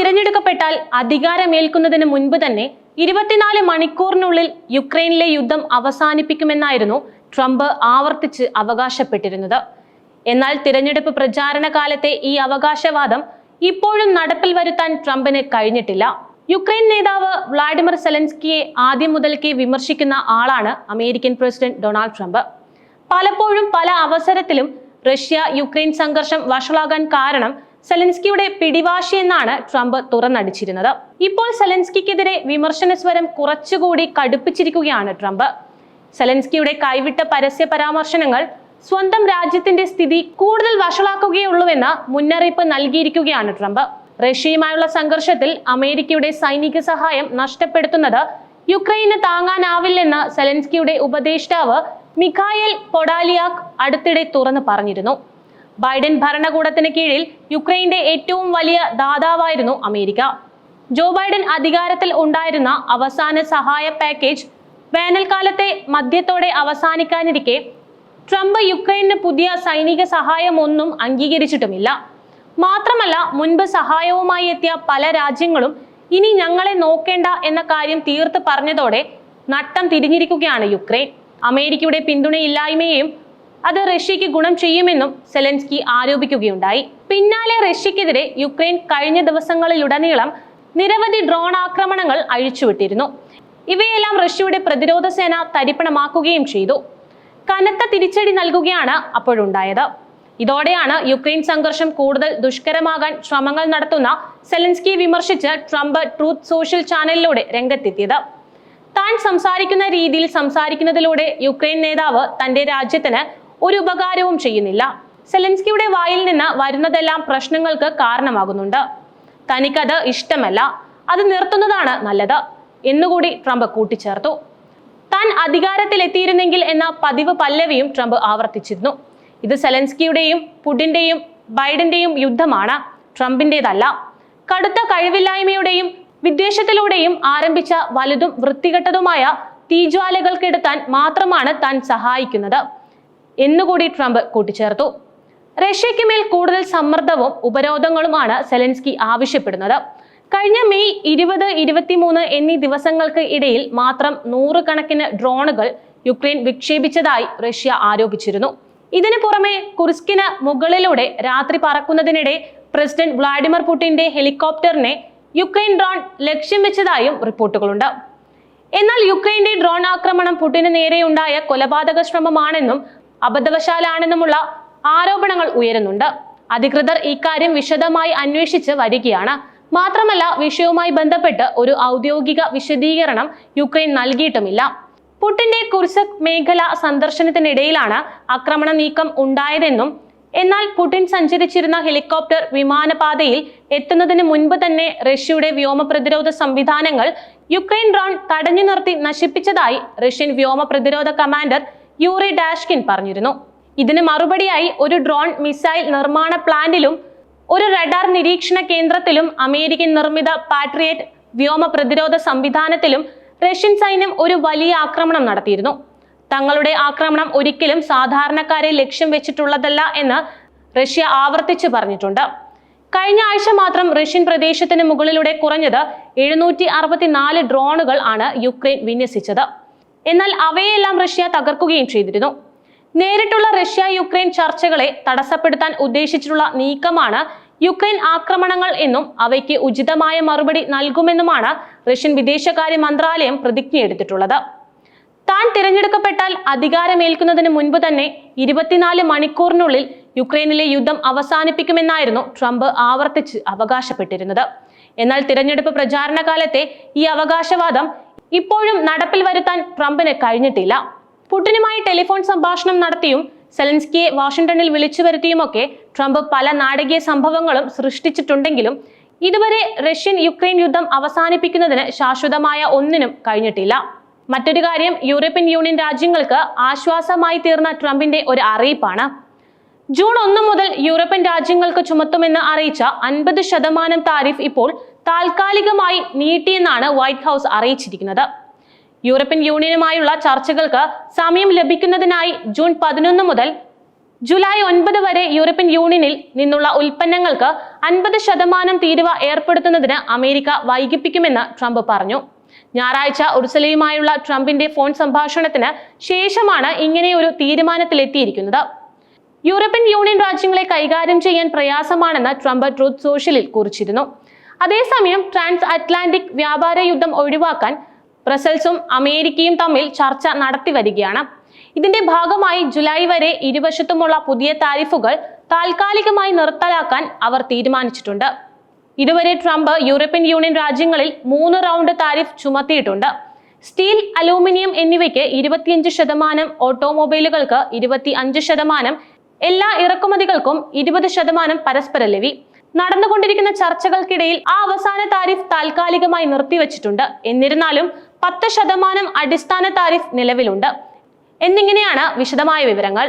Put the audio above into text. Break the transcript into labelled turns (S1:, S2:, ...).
S1: തിരഞ്ഞെടുക്കപ്പെട്ടാൽ അധികാരമേൽക്കുന്നതിന് മുൻപ് തന്നെ 24 മണിക്കൂറിനുള്ളിൽ യുക്രൈനിലെ യുദ്ധം അവസാനിപ്പിക്കുമെന്നായിരുന്നു ട്രംപ് ആവർത്തിച്ച് അവകാശപ്പെട്ടിരുന്നത്. എന്നാൽ തിരഞ്ഞെടുപ്പ് പ്രചാരണ കാലത്തെ ഈ അവകാശവാദം ഇപ്പോഴും നടപ്പിൽ വരുത്താൻ ട്രംപിന് കഴിഞ്ഞിട്ടില്ല. യുക്രൈൻ നേതാവ് വ്ളാഡിമിർ സെലൻസ്കിയെ ആദ്യം മുതൽക്കേ വിമർശിക്കുന്ന ആളാണ് അമേരിക്കൻ പ്രസിഡന്റ് ഡൊണാൾഡ് ട്രംപ്. പലപ്പോഴും പല അവസരത്തിലും റഷ്യ യുക്രൈൻ സംഘർഷം വഷളാകാൻ കാരണം സെലൻസ്കിയുടെ പിടിവാശി എന്നാണ് ട്രംപ് തുറന്നടിച്ചിരുന്നത്. ഇപ്പോൾ സെലൻസ്കിക്കെതിരെ വിമർശന സ്വരം കുറച്ചുകൂടി കടുപ്പിച്ചിരിക്കുകയാണ് ട്രംപ്. സെലൻസ്കിയുടെ കൈവിട്ട പരസ്യ പരാമർശനങ്ങൾ സ്വന്തം രാജ്യത്തിന്റെ സ്ഥിതി കൂടുതൽ വഷളാക്കുകയുള്ളൂവെന്ന് മുന്നറിയിപ്പ് നൽകിയിരിക്കുകയാണ് ട്രംപ്. റഷ്യയുമായുള്ള സംഘർഷത്തിൽ അമേരിക്കയുടെ സൈനിക സഹായം നഷ്ടപ്പെടുത്തുന്നത് യുക്രൈന് താങ്ങാനാവില്ലെന്ന് സെലൻസ്കിയുടെ ഉപദേഷ്ടാവ് മിഖായേൽ പൊഡാലിയാക് അടുത്തിടെ തുറന്നു പറഞ്ഞിരുന്നു. ബൈഡൻ ഭരണകൂടത്തിന് കീഴിൽ യുക്രൈന്റെ ഏറ്റവും വലിയ ദാതാവായിരുന്നു അമേരിക്ക. ജോ ബൈഡൻ അധികാരത്തിൽ ഉണ്ടായിരുന്ന അവസാന സഹായ പാക്കേജ് വേനൽക്കാലത്തെ മധ്യത്തോടെ അവസാനിക്കാനിരിക്കെ ട്രംപ് യുക്രൈന് പുതിയ സൈനിക സഹായമൊന്നും അംഗീകരിച്ചിട്ടുമില്ല. മാത്രമല്ല, മുൻപ് സഹായവുമായി എത്തിയ പല രാജ്യങ്ങളും ഇനി ഞങ്ങളെ നോക്കേണ്ട എന്ന കാര്യം തീർത്ത് പറഞ്ഞതോടെ നട്ടം തിരിഞ്ഞിരിക്കുകയാണ് യുക്രൈൻ. അമേരിക്കയുടെ പിന്തുണയില്ലായ്മയും അത് റഷ്യക്ക് ഗുണം ചെയ്യുമെന്നും സെലൻസ്കി ആരോപിക്കുകയുണ്ടായി. പിന്നാലെ റഷ്യക്കെതിരെ യുക്രൈൻ കഴിഞ്ഞ ദിവസങ്ങളിലുടനീളം നിരവധി ഡ്രോൺ ആക്രമണങ്ങൾ അഴിച്ചുവിട്ടിരുന്നു. ഇവയെല്ലാം റഷ്യയുടെ പ്രതിരോധ സേന തരിപ്പണമാക്കുകയും ചെയ്തു. കനത്ത തിരിച്ചടി നൽകുകയാണ് അപ്പോഴുണ്ടായത്. ഇതോടെയാണ് യുക്രൈൻ സംഘർഷം കൂടുതൽ ദുഷ്കരമാകാൻ ശ്രമങ്ങൾ നടത്തുന്ന സെലൻസ്കിയെ വിമർശിച്ച് ട്രംപ് ട്രൂത്ത് സോഷ്യൽ ചാനലിലൂടെ രംഗത്തെത്തിയത്. താൻ സംസാരിക്കുന്ന രീതിയിൽ സംസാരിക്കുന്നതിലൂടെ യുക്രൈൻ നേതാവ് തന്റെ രാജ്യത്തിന് ഒരു ഉപകാരവും ചെയ്യുന്നില്ല. സെലൻസ്കിയുടെ വായിൽ നിന്ന് വരുന്നതെല്ലാം പ്രശ്നങ്ങൾക്ക് കാരണമാകുന്നുണ്ട്. തനിക്കത് ഇഷ്ടമല്ല, അത് നിർത്തുന്നതാണ് നല്ലത് എന്നുകൂടി ട്രംപ് കൂട്ടിച്ചേർത്തു. താൻ അധികാരത്തിലെത്തിയിരുന്നെങ്കിൽ എന്ന പതിവ് പല്ലവിയും ട്രംപ് ആവർത്തിച്ചിരുന്നു. ഇത് സെലൻസ്കിയുടെയും പുടിന്റെയും ബൈഡന്റെയും യുദ്ധമാണ്, ട്രംപിന്റേതല്ല. കടുത്ത കഴിവില്ലായ്മയുടെയും വിദ്വേഷത്തിലൂടെയും ആരംഭിച്ച വലുതും വൃത്തികെട്ടതുമായ തീജ്വാലകൾ കെടുത്താൻ മാത്രമാണ് താൻ സഹായിക്കുന്നത് എന്നുകൂടി ട്രംപ് കൂട്ടിച്ചേർത്തു. റഷ്യയ്ക്ക് മേൽ കൂടുതൽ സമ്മർദ്ദവും ഉപരോധങ്ങളുമാണ് സെലൻസ്കി ആവശ്യപ്പെടുന്നത്. കഴിഞ്ഞ മെയ് 20, 23 എന്നീ ദിവസങ്ങൾക്ക് ഇടയിൽ മാത്രം 100 കണക്കിന് ഡ്രോണുകൾ യുക്രൈൻ വിക്ഷേപിച്ചതായി റഷ്യ ആരോപിച്ചിരുന്നു. ഇതിനു പുറമെ കുർസ്കിന് മുകളിലൂടെ രാത്രി പറക്കുന്നതിനിടെ പ്രസിഡന്റ് വ്ളാഡിമിർ പുടിന്റെ ഹെലികോപ്റ്ററിനെ യുക്രൈൻ ഡ്രോൺ ലക്ഷ്യം വെച്ചതായും റിപ്പോർട്ടുകളുണ്ട്. എന്നാൽ യുക്രൈന്റെ ഡ്രോൺ ആക്രമണം പുടിന് നേരെയുണ്ടായ കൊലപാതക ശ്രമമാണെന്നും അബദ്ധവശാലാണെന്നുമുള്ള ആരോപണങ്ങൾ ഉയരുന്നുണ്ട്. അധികൃതർ ഇക്കാര്യം വിശദമായി അന്വേഷിച്ച് വരികയാണ്. മാത്രമല്ല, വിഷയവുമായി ബന്ധപ്പെട്ട് ഒരു ഔദ്യോഗിക വിശദീകരണം യുക്രൈൻ നൽകിയിട്ടുമില്ല. പുടിന്റെ കുർസ്ക് മേഖല സന്ദർശനത്തിനിടയിലാണ് ആക്രമണ നീക്കം ഉണ്ടായതെന്നും എന്നാൽ പുടിൻ സഞ്ചരിച്ചിരുന്ന ഹെലികോപ്റ്റർ വിമാനപാതയിൽ എത്തുന്നതിന് മുൻപ് തന്നെ റഷ്യയുടെ വ്യോമ പ്രതിരോധ സംവിധാനങ്ങൾ യുക്രൈൻ ഡ്രോൺ തടഞ്ഞു നിർത്തി നശിപ്പിച്ചതായി റഷ്യൻ വ്യോമ പ്രതിരോധ കമാൻഡർ യൂറി ഡാഷ്കിൻ പറഞ്ഞിരുന്നു. ഇതിന് മറുപടിയായി ഒരു ഡ്രോൺ മിസൈൽ നിർമ്മാണ പ്ലാന്റിലും ഒരു റഡാർ നിരീക്ഷണ കേന്ദ്രത്തിലും അമേരിക്കൻ നിർമ്മിത പാട്രിയറ്റ് വ്യോമ പ്രതിരോധ സംവിധാനത്തിലും റഷ്യൻ സൈന്യം ഒരു വലിയ ആക്രമണം നടത്തിയിരുന്നു. തങ്ങളുടെ ആക്രമണം ഒരിക്കലും സാധാരണക്കാരെ ലക്ഷ്യം വെച്ചിട്ടുള്ളതല്ല എന്ന് റഷ്യ ആവർത്തിച്ച് പറഞ്ഞിട്ടുണ്ട്. കഴിഞ്ഞ ആഴ്ച മാത്രം റഷ്യൻ പ്രദേശത്തിന് മുകളിലൂടെ കുറഞ്ഞത് 764 ഡ്രോണുകൾ ആണ് യുക്രൈൻ വിന്യസിച്ചത്. എന്നാൽ അവയെല്ലാം റഷ്യ തകർക്കുകയും ചെയ്തിരുന്നു. നേരിട്ടുള്ള റഷ്യ യുക്രൈൻ ചർച്ചകളെ തടസ്സപ്പെടുത്താൻ ഉദ്ദേശിച്ചിട്ടുള്ള നീക്കമാണ് യുക്രൈൻ ആക്രമണങ്ങൾ എന്നും അവയ്ക്ക് ഉചിതമായ മറുപടി നൽകുമെന്നുമാണ് റഷ്യൻ വിദേശകാര്യ മന്ത്രാലയം പ്രതിജ്ഞയെടുത്തിട്ടുള്ളത്. താൻ തിരഞ്ഞെടുക്കപ്പെട്ടാൽ അധികാരമേൽക്കുന്നതിന് മുൻപ് തന്നെ 24 മണിക്കൂറിനുള്ളിൽ യുക്രൈനിലെ യുദ്ധം അവസാനിപ്പിക്കുമെന്നായിരുന്നു ട്രംപ് ആവർത്തിച്ച് അവകാശപ്പെട്ടിരുന്നത്. എന്നാൽ തിരഞ്ഞെടുപ്പ് പ്രചാരണ കാലത്തെ ഈ അവകാശവാദം ഇപ്പോഴും നടപ്പിൽ വരുത്താൻ ട്രംപിന് കഴിഞ്ഞിട്ടില്ല. പുടിനുമായി ടെലിഫോൺ സംഭാഷണം നടത്തിയും സെലൻസ്കിയെ വാഷിംഗ്ടണിൽ വിളിച്ചു വരുത്തിയുമൊക്കെ ട്രംപ് പല നാടകീയ സംഭവങ്ങളും സൃഷ്ടിച്ചിട്ടുണ്ടെങ്കിലും ഇതുവരെ റഷ്യൻ യുക്രൈൻ യുദ്ധം അവസാനിപ്പിക്കുന്നതിന് ശാശ്വതമായ ഒന്നിനും കഴിഞ്ഞിട്ടില്ല. മറ്റൊരു കാര്യം, യൂറോപ്യൻ യൂണിയൻ രാജ്യങ്ങൾക്ക് ആശ്വാസമായി തീർന്ന ട്രംപിന്റെ ഒരു അറിയിപ്പാണ്. ജൂൺ 1 മുതൽ യൂറോപ്യൻ രാജ്യങ്ങൾക്ക് ചുമത്തുമെന്ന് അറിയിച്ച 50% താരിഫ് ഇപ്പോൾ താൽക്കാലികമായി നീട്ടിയെന്നാണ് വൈറ്റ് ഹൗസ് അറിയിച്ചിരിക്കുന്നത്. യൂറോപ്യൻ യൂണിയനുമായുള്ള ചർച്ചകൾക്ക് സമയം ലഭിക്കുന്നതിനായി ജൂൺ 11 മുതൽ ജൂലൈ 9 വരെ യൂറോപ്യൻ യൂണിയനിൽ നിന്നുള്ള ഉൽപ്പന്നങ്ങൾക്ക് 50% തീരുവ ഏർപ്പെടുത്തുന്നതിന് അമേരിക്ക വൈകിപ്പിക്കുമെന്ന് ട്രംപ് പറഞ്ഞു. ഞായറാഴ്ച ഉർസുലയുമായുള്ള ട്രംപിന്റെ ഫോൺ സംഭാഷണത്തിന് ശേഷമാണ് ഇങ്ങനെയൊരു തീരുമാനത്തിലെത്തിയിരിക്കുന്നത്. യൂറോപ്യൻ യൂണിയൻ രാജ്യങ്ങളെ കൈകാര്യം ചെയ്യാൻ പ്രയാസമാണെന്ന് ട്രംപ് ട്രൂത്ത് സോഷ്യലിൽ കുറിച്ചിരുന്നു. അതേസമയം ട്രാൻസ് അറ്റ്ലാന്റിക് വ്യാപാര യുദ്ധം ഒഴിവാക്കാൻ ബ്രസൽസും അമേരിക്കയും തമ്മിൽ ചർച്ച നടത്തി വരികയാണ്. ഇതിന്റെ ഭാഗമായി ജൂലൈ വരെ ഇരുവശത്തുമുള്ള പുതിയ താരിഫുകൾ താൽക്കാലികമായി നിർത്തലാക്കാൻ അവർ തീരുമാനിച്ചിട്ടുണ്ട്. ഇതുവരെ ട്രംപ് യൂറോപ്യൻ യൂണിയൻ രാജ്യങ്ങളിൽ 3 റൗണ്ട് താരിഫ് ചുമത്തിയിട്ടുണ്ട്. സ്റ്റീൽ, അലൂമിനിയം എന്നിവയ്ക്ക് 25%, ഓട്ടോമൊബൈലുകൾക്ക് 25%, എല്ലാ ഇറക്കുമതികൾക്കും 20% പരസ്പര ലെവി. നടന്നുകൊണ്ടിരിക്കുന്ന ചർച്ചകൾക്കിടയിൽ ആ അവസാന താരിഫ് താൽക്കാലികമായി നിർത്തിവച്ചിട്ടുണ്ട്. എന്നിരുന്നാലും 10% അടിസ്ഥാന താരിഫ് നിലവിലുണ്ട് എന്നിങ്ങനെയാണ് വിശദമായ വിവരങ്ങൾ.